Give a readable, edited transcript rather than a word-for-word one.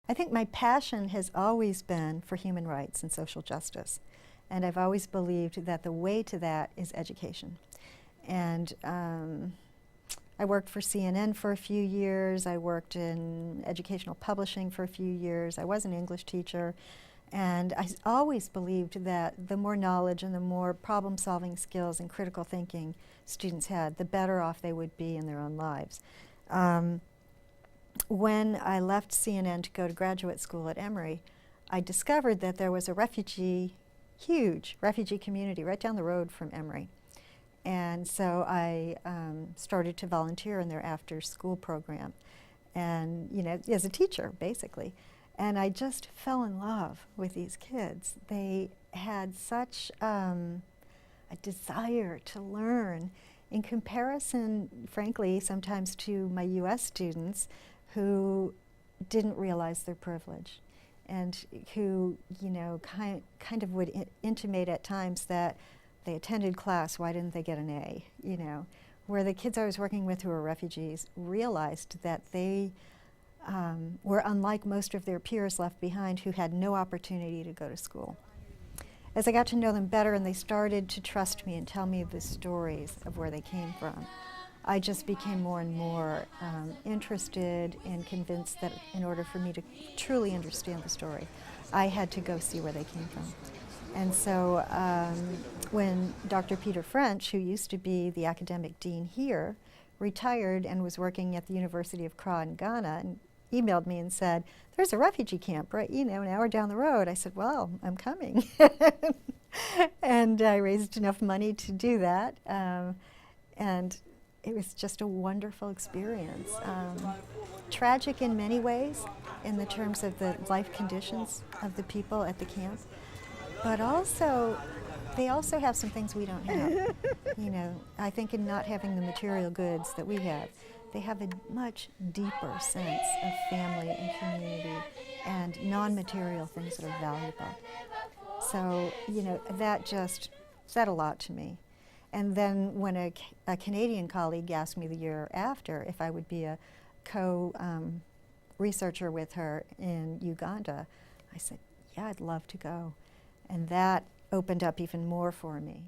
I think my passion has always been for human rights and social justice. And I've always believed that the way to that is education. And I worked for CNN for a few years. I worked in educational publishing for a few years. I was an English teacher. And I always believed that the more knowledge and the more problem-solving skills and critical thinking students had, the better off they would be in their own lives. When I left CNN to go to graduate school at Emory, I discovered that there was a huge refugee community right down the road from Emory. And so I started to volunteer in their after-school program, and as a teacher, basically. And I just fell in love with these kids. They had such a desire to learn, in comparison, frankly, sometimes to my US students who didn't realize their privilege, and who, kind of would intimate at times that they attended class, why didn't they get an A? Where the kids I was working with who were refugees realized that they were unlike most of their peers left behind who had no opportunity to go to school. As I got to know them better and they started to trust me and tell me the stories of where they came from, I just became more and more interested and convinced that in order for me to truly understand the story, I had to go see where they came from. And so when Dr. Peter French, who used to be the academic dean here, retired and was working at the University of Accra in Ghana, and emailed me and said, there's a refugee camp right, an hour down the road. I said, well, I'm coming. And I raised enough money to do that. And it was just a wonderful experience. Tragic in many ways, in the terms of the life conditions of the people at the camp, but also, they also have some things we don't have. I think in not having the material goods that we have, they have a much deeper sense of family and community and non-material things that are valuable. So, that just said a lot to me. And then when a Canadian colleague asked me the year after if I would be a co-researcher with her in Uganda, I said, yeah, I'd love to go. And that opened up even more for me.